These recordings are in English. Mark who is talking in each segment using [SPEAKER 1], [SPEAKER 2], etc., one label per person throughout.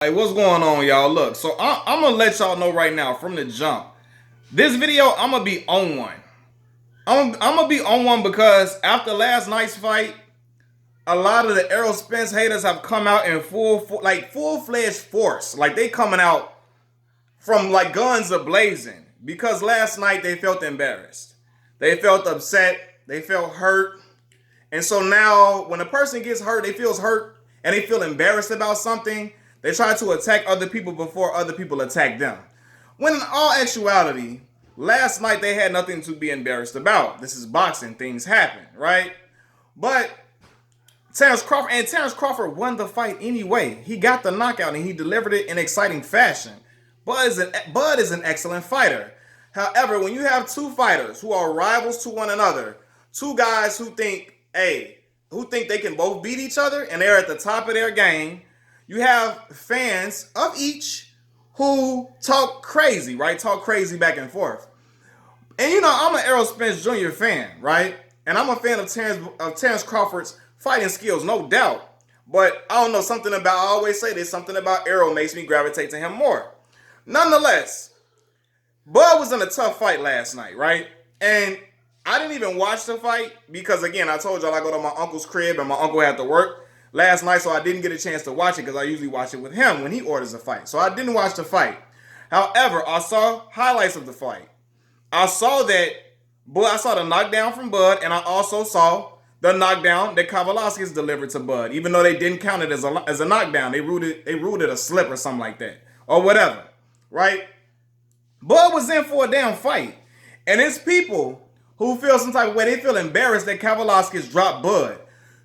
[SPEAKER 1] Hey, what's going on, y'all? Look, so I'm gonna let y'all know right now from the jump. This video, I'm gonna be on one. I'm gonna be on one because after last night's fight, a lot of the Errol Spence haters have come out in full-fledged force. Like they coming out from like guns a blazing because last night they felt embarrassed, they felt upset, they felt hurt, and so now when a person gets hurt, they feels hurt and they feel embarrassed about something. They try to attack other people before other people attack them. When in all actuality, last night they had nothing to be embarrassed about. This is boxing. Things happen, right? But Terrence Crawford won the fight anyway. He got the knockout and he delivered it in exciting fashion. Bud is an excellent fighter. However, when you have two fighters who are rivals to one another, two guys who think they can both beat each other and they're at the top of their game, you have fans of each who talk crazy, right? Talk crazy back and forth. And you know, I'm an Errol Spence Jr. fan, right? And I'm a fan of Terrence Crawford's fighting skills, no doubt. But I don't know, I always say this, something about Errol makes me gravitate to him more. Nonetheless, Bud was in a tough fight last night, right? And I didn't even watch the fight because, again, I told y'all I go to my uncle's crib and my uncle had to work last night, so I didn't get a chance to watch it because I usually watch it with him when he orders a fight. So I didn't watch the fight. However, I saw highlights of the fight. I saw the knockdown from Bud, and I also saw the knockdown that Kavaliauskas delivered to Bud, even though they didn't count it as a knockdown. They ruled it a slip or something like that, or whatever, right? Bud was in for a damn fight, and it's people who feel some type of way. They feel embarrassed that Kavaliauskas dropped Bud.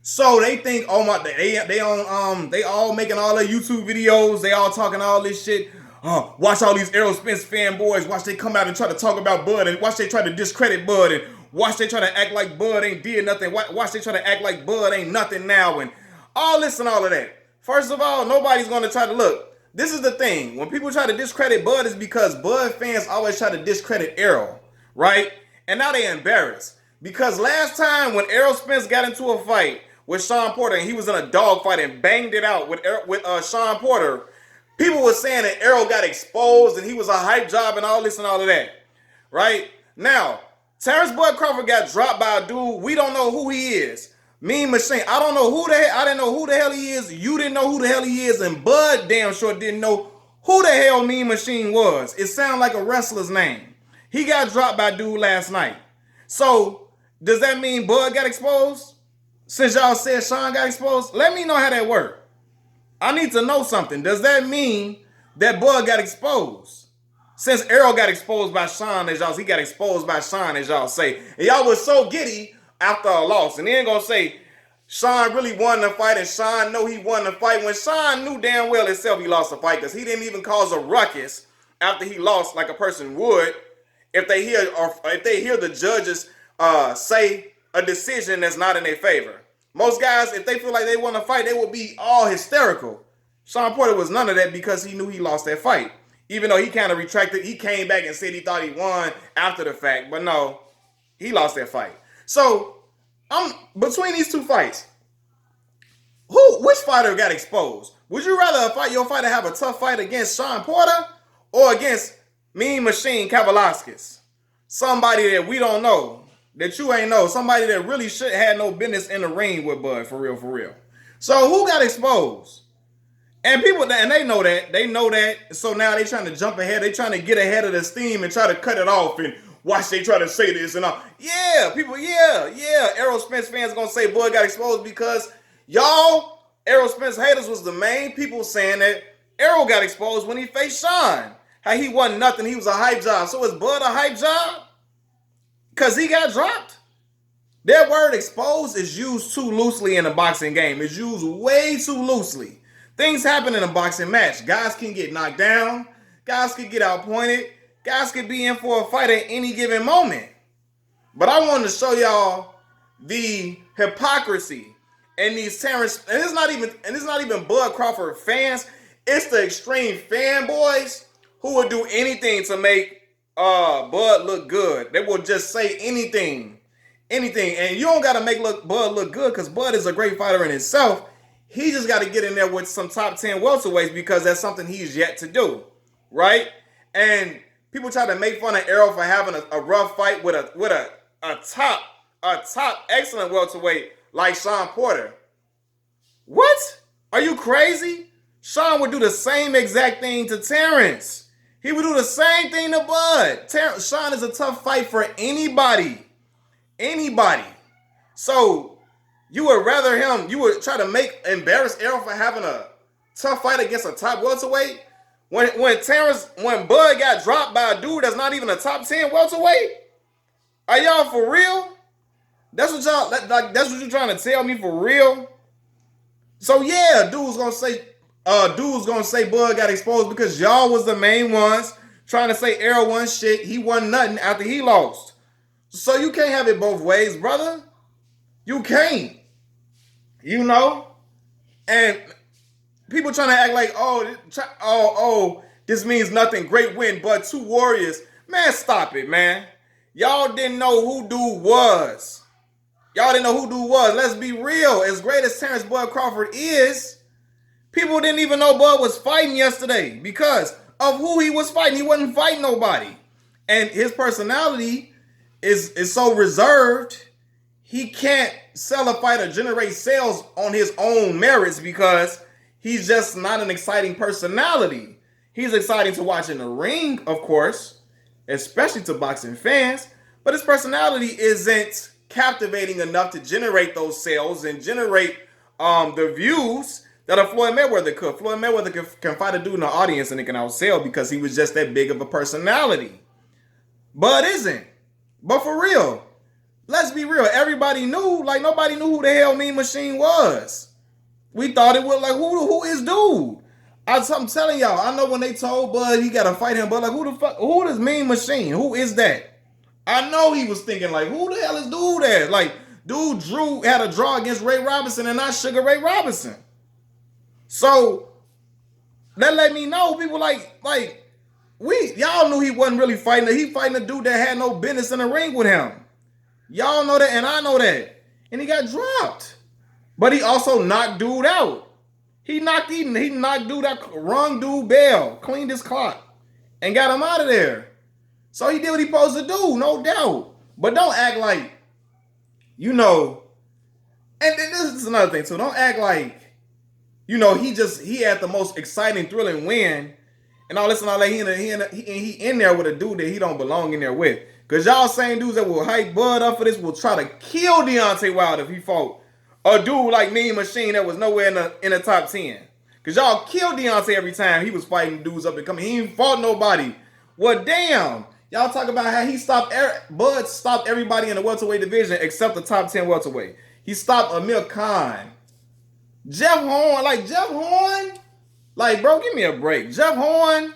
[SPEAKER 1] So they think, oh my, they all making all their YouTube videos. They all talking all this shit. Watch all these Errol Spence fanboys. Watch they come out and try to talk about Bud, and watch they try to discredit Bud, and watch they try to act like Bud ain't did nothing. Watch they try to act like Bud ain't nothing now, and all this and all of that. First of all, nobody's gonna try to look. This is the thing. When people try to discredit Bud, is because Bud fans always try to discredit Errol, right? And now they embarrassed because last time when Errol Spence got into a fight with Sean Porter, and he was in a dogfight and banged it out with Sean Porter, people were saying that Errol got exposed and he was a hype job and all this and all of that, right? Now, Terrence Bud Crawford got dropped by a dude. We don't know who he is. Mean Machine. I didn't know who the hell he is. You didn't know who the hell he is, and Bud damn sure didn't know who the hell Mean Machine was. It sounded like a wrestler's name. He got dropped by a dude last night. So, does that mean Bud got exposed? Since y'all said Sean got exposed, let me know how that worked. I need to know something. Does that mean that Bud got exposed? Since Errol got exposed by Sean, he got exposed by Sean, as y'all say. And y'all was so giddy after a loss. And then gonna say Sean really won the fight and Sean know he won the fight when Sean knew damn well himself he lost the fight because he didn't even cause a ruckus after he lost like a person would if they hear the judges say a decision that's not in their favor. Most guys, if they feel like they won a fight, they will be all hysterical. Sean Porter was none of that because he knew he lost that fight. Even though he kind of retracted, he came back and said he thought he won after the fact. But no, he lost that fight. So, between these two fights, which fighter got exposed? Would you rather your fighter have a tough fight against Sean Porter or against Mean Machine Kavaliauskas? Somebody that we don't know, that you ain't know, somebody that really should had no business in the ring with Bud, for real. So who got exposed? And they know that, so now they trying to jump ahead, they trying to get ahead of the steam and try to cut it off and watch they try to say this and all. Yeah, people, yeah. Errol Spence fans gonna say Bud got exposed because y'all, Errol Spence haters was the main people saying that Errol got exposed when he faced Sean. How he wasn't nothing, he was a hype job. So is Bud a hype job? Because he got dropped? That word exposed is used too loosely in a boxing game. It's used way too loosely. Things happen in a boxing match. Guys can get knocked down. Guys can get outpointed. Guys could be in for a fight at any given moment. But I wanted to show y'all the hypocrisy and these Terrence, and it's not even Bud Crawford fans. It's the extreme fanboys who would do anything to make Bud look good. They will just say anything. And you don't got to make Bud look good because Bud is a great fighter in himself. He just got to get in there with some top 10 welterweights because that's something he's yet to do, right? And people try to make fun of Errol for having a rough fight with a top excellent welterweight like Sean Porter. What? Are you crazy? Sean would do the same exact thing to Terrence. He would do the same thing to Bud. Sean is a tough fight for anybody. Anybody. So you would rather him, you would try to embarrass Errol for having a tough fight against a top welterweight? When Bud got dropped by a dude that's not even a top 10 welterweight? Are y'all for real? That's what you're trying to tell me for real? So yeah, dude's gonna say Bud got exposed because y'all was the main ones trying to say Errol won shit. He won nothing after he lost. So you can't have it both ways, brother. You can't. You know? And people trying to act like, this means nothing. Great win, but 2 Warriors. Man, stop it, man. Y'all didn't know who dude was. Let's be real. As great as Terrence Bud Crawford is, people didn't even know Bud was fighting yesterday because of who he was fighting. He wasn't fighting nobody. And his personality is so reserved, he can't sell a fight or generate sales on his own merits because he's just not an exciting personality. He's exciting to watch in the ring, of course, especially to boxing fans, but his personality isn't captivating enough to generate those sales and generate the views that a Floyd Mayweather could. Floyd Mayweather can fight a dude in the audience and it can outsell because he was just that big of a personality. Bud isn't. But for real, let's be real. Everybody knew, like nobody knew who the hell Mean Machine was. We thought it was like, who is dude? I'm telling y'all, I know when they told Bud he got to fight him, but like who is Mean Machine? Who is that? I know he was thinking like, who the hell is dude at? Like, dude Drew had a draw against Ray Robinson and not Sugar Ray Robinson. So that let me know people y'all knew he wasn't really fighting. He fighting a dude that had no business in the ring with him. Y'all know that and I know that. And he got dropped. But he also knocked dude out. He knocked dude out, rung dude bail, cleaned his clock, and got him out of there. So he did what he supposed to do, no doubt. But don't act like, and this is another thing too. Don't act like, he had the most exciting, thrilling win, and all this and all that. He in there with a dude that he don't belong in there with. Cause y'all same dudes that will hype Bud up for this will try to kill Deontay Wilder if he fought a dude like Mean Machine that was nowhere in the top 10. Cause y'all killed Deontay every time he was fighting dudes up and coming. He ain't fought nobody. Well, damn. Y'all talk about how Bud stopped everybody in the welterweight division except the top 10 welterweight. He stopped Amir Khan. Jeff Horn? Like, bro, give me a break. Jeff Horn?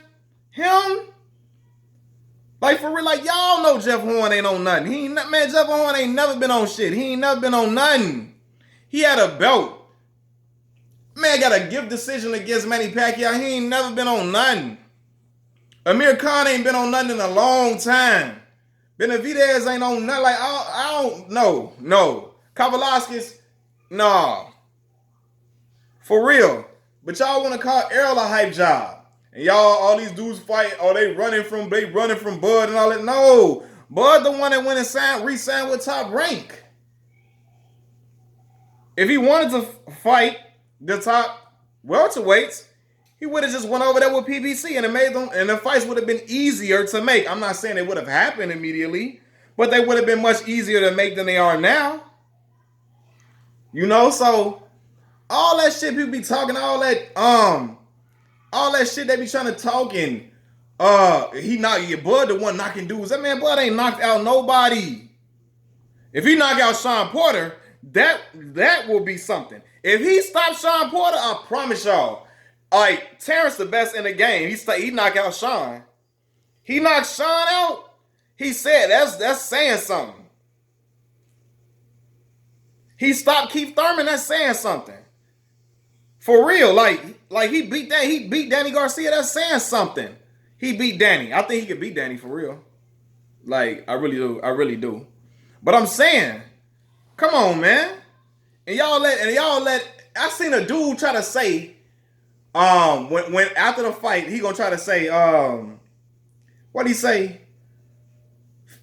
[SPEAKER 1] Him? Like, for real, like, y'all know Jeff Horn ain't on nothing. Jeff Horn ain't never been on shit. He ain't never been on nothing. He had a belt. Man got a gift decision against Manny Pacquiao. He ain't never been on nothing. Amir Khan ain't been on nothing in a long time. Benavidez ain't on nothing. Like, I don't know. No. Kavaliauskas, nah. For real. But y'all want to call Errol a hype job. And y'all, all these dudes fight, they running from Bud and all that. No. Bud the one that went and re-signed with Top Rank. If he wanted to fight the top welterweights, he would have just went over there with PBC and the fights would have been easier to make. I'm not saying it would have happened immediately, but they would have been much easier to make than they are now. So all that shit people be talking, all that shit they be trying to talk and Bud the one knocking dudes. That man Bud ain't knocked out nobody. If he knock out Sean Porter, that will be something. If he stops Sean Porter, I promise y'all. Like, Terrence the best in the game. He knocked out Sean. He knocked Sean out. He said that's saying something. He stopped Keith Thurman. That's saying something. For real, like he beat Danny Garcia. That's saying something. He beat Danny. I think he could beat Danny for real. Like, I really do. But I'm saying, come on, man. And y'all let I seen a dude try to say, when after the fight, he gonna try to say, what'd he say?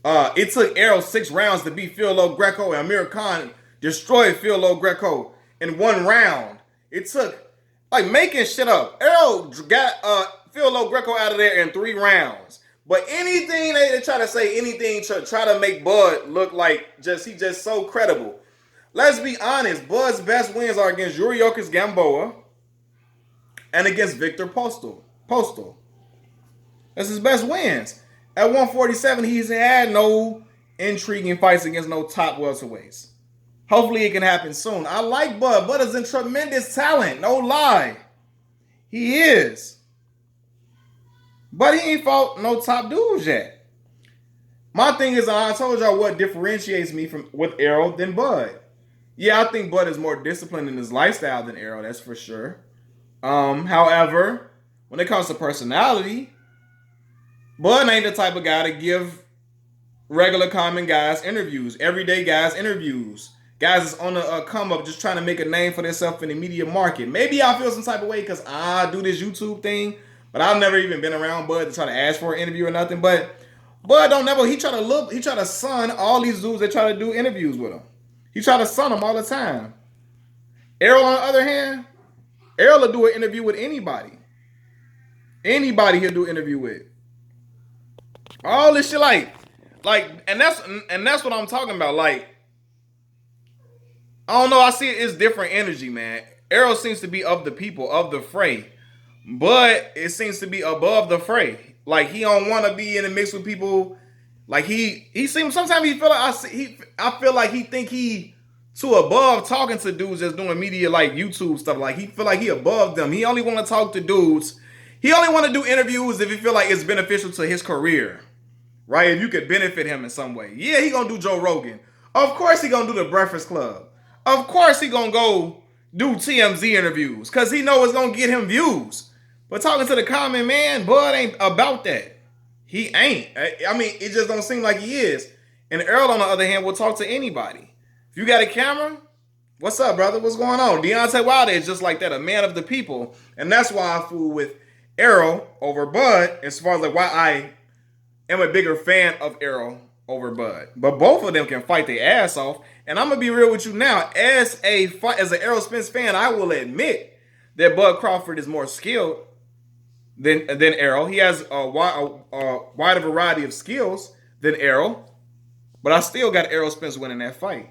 [SPEAKER 1] It took Errol 6 rounds to beat Phil Greco, and Amir Khan destroyed Phil Greco in 1 round. It took, like, making shit up. Errol got Phil Greco out of there in 3 rounds. But anything they try to say, anything to try to make Bud look like he just so credible. Let's be honest, Bud's best wins are against Yuriorkis Gamboa and against Victor Postal. That's his best wins. At 147, he's had no intriguing fights against no top welterweights. Hopefully it can happen soon. I like Bud. Bud is a tremendous talent. No lie. He is. But he ain't fought no top dudes yet. My thing is, I told y'all what differentiates me with Errol than Bud. Yeah, I think Bud is more disciplined in his lifestyle than Errol, that's for sure. However, when it comes to personality, Bud ain't the type of guy to give regular common guys interviews, everyday guys interviews. Guys that's on a come up just trying to make a name for themselves in the media market.Maybe I feel some type of way because I do this YouTube thing, but I've never even been around Bud to try to ask for an interview or nothing. But Bud don't never, he try to son all these dudes that try to do interviews with him. He try to son them all the time. Errol, on the other hand, Errol will do an interview with anybody. Anybody he'll do an interview with. All this shit and that's what I'm talking about. Like, I don't know, I see it's different energy, man. Errol seems to be of the people, of the fray. But it seems to be above the fray. Like, he don't want to be in the mix with people. Like, he seems, sometimes he feel like I feel like he think he too above talking to dudes that's doing media like YouTube stuff. Like, he feel like he above them. He only want to talk to dudes. He only want to do interviews if he feel like it's beneficial to his career. Right? If you could benefit him in some way. Yeah, he gonna do Joe Rogan. Of course he gonna do the Breakfast Club. Of course he gonna go do TMZ interviews. Because he know it's gonna get him views. But talking to the common man, Bud ain't about that. He ain't. I mean, it just don't seem like he is. And Errol, on the other hand, will talk to anybody. If you got a camera, what's up, brother? What's going on? Deontay Wilder is just like that, a man of the people. And that's why I fool with Errol over Bud, as far as like why I am a bigger fan of Errol over Bud. But both of them can fight their ass off. And I'm going to be real with you now. As an Errol Spence fan, I will admit that Bud Crawford is more skilled than Errol. He has a wider variety of skills than Errol. But I still got Errol Spence winning that fight.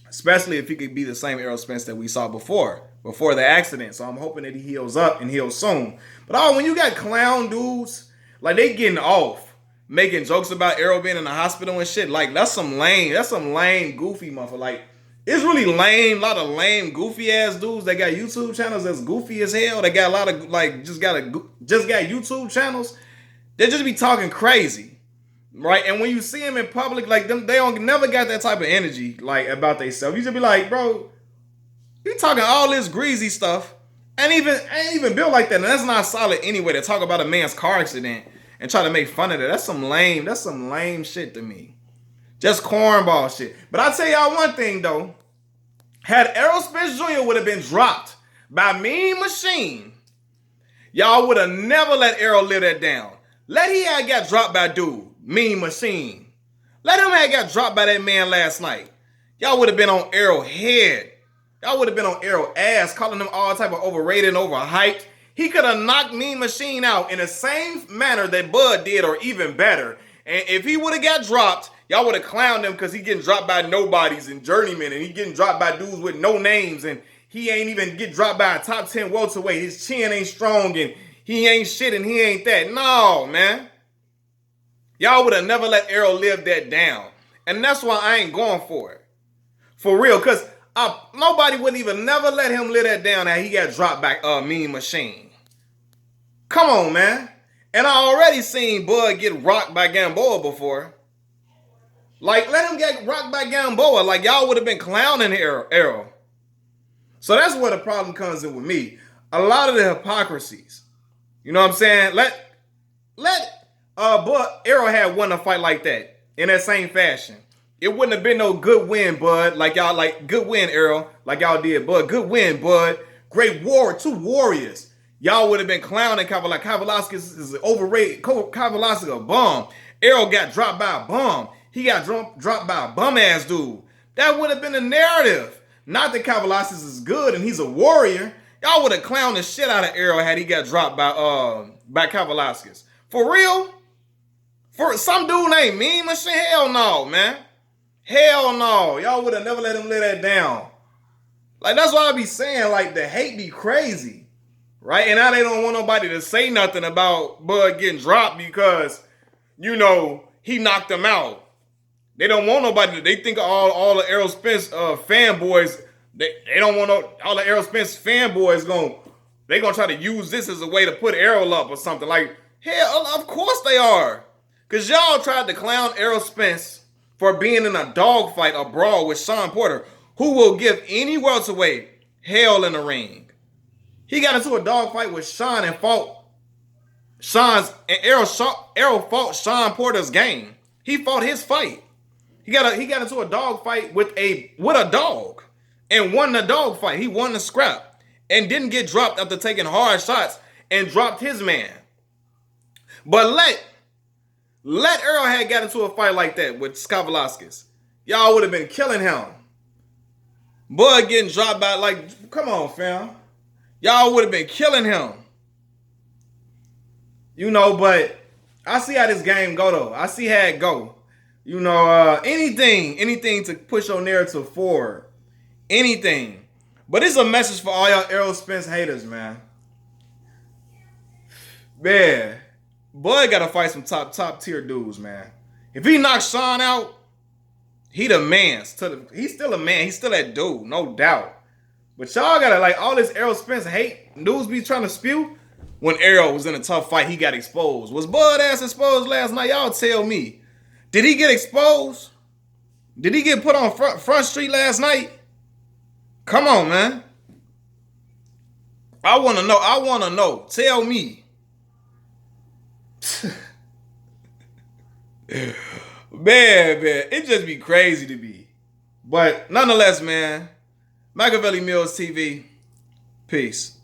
[SPEAKER 1] Especially if he could be the same Errol Spence that we saw before the accident. So I'm hoping that he heals up and heals soon. But when you got clown dudes, like they getting off, making jokes about Errol being in the hospital and shit, like that's some lame goofy motherfucker. Like, it's really lame, a lot of lame, goofy ass dudes that got YouTube channels that's goofy as hell. They got a lot of like just got YouTube channels. They just be talking crazy. Right? And when you see them in public, like them, they don't never got that type of energy like about themselves. You just be like, bro, you talking all this greasy stuff. Ain't even built like that. And that's not solid anyway to talk about a man's car accident and try to make fun of it. That's some lame shit to me. Just cornball shit. But I'll tell y'all one thing though. Had Errol Spence Jr. would have been dropped by Mean Machine, y'all would have never let Errol live that down. Let he had got dropped by dude, Mean Machine. Let him have got dropped by that man last night. Y'all would have been on Errol head. Y'all would have been on Errol ass, calling him all type of overrated and overhyped. He could have knocked Mean Machine out in the same manner that Bud did, or even better. And if he would have got dropped, y'all would have clowned him because he getting dropped by nobodies and journeymen, and he getting dropped by dudes with no names, and he ain't even get dropped by a top 10 welterweight. His chin ain't strong, and he ain't shit, and he ain't that. No, man. Y'all would have never let Errol live that down. And that's why I ain't going for it. For real, because nobody would even never let him live that down that he got dropped by Mean Machine. Come on, man. And I already seen Bud get rocked by Gamboa before. Like, let him get rocked by Gamboa. Like, y'all would have been clowning Errol. So that's where the problem comes in with me. A lot of the hypocrisies. You know what I'm saying? But Errol had won a fight like that in that same fashion. it wouldn't have been no good win, bud. Like y'all, like good win, Errol. Like y'all did, bud. Good win, bud. Great war, two warriors. Y'all would have been clowning Kavaliauskas. Like Kavaliauskas is overrated. Kavaliauskas a bum. Errol got dropped by a bum. He got dropped by a bum ass dude. That would have been the narrative. Not that Kavaliauskas is good and he's a warrior. Y'all would have clowned the shit out of Errol had he got dropped by Kavaliauskas. For real? For some dude named Mean Machine? Hell no, man. Hell no. Y'all would have never let him lay that down. Like, that's why I be saying, like, the hate be crazy. Right? And now they don't want nobody to say nothing about Bud getting dropped because, you know, he knocked him out. They don't want nobody. They think all the Errol Spence fanboys, they don't want all the Errol Spence fanboys they gonna try to use this as a way to put Errol up or something. Like, hell, of course they are. Because y'all tried to clown Errol Spence for being in a dogfight, a brawl with Shawn Porter, who will give any welterweight hell in the ring. He got into a dogfight with Shawn and Errol fought Shawn Porter's game. He fought his fight. He got into a dogfight with a dog and won the dogfight. He won the scrap and didn't get dropped after taking hard shots and dropped his man. But let Errol had got into a fight like that with Kavaliauskas. Y'all would have been killing him. Bud getting dropped by, like, come on, fam. Y'all would have been killing him. You know, but I see how this game go, though. I see how it go. You know, anything to push your narrative forward. Anything. But it's a message for all y'all Errol Spence haters, man. Man, Bud got to fight some top tier dudes, man. If he knocks Shawn out, he the man. He's still a man. He's still that dude, no doubt. But y'all gotta, like, all this Errol Spence hate dudes be trying to spew. When Errol was in a tough fight, he got exposed. Was Bud ass exposed last night? Y'all tell me. Did he get exposed? Did he get put on front street last night? Come on, man. I want to know. I want to know. Tell me. Man, it just be crazy to me. But nonetheless, man, Machiavelli Mills TV, peace.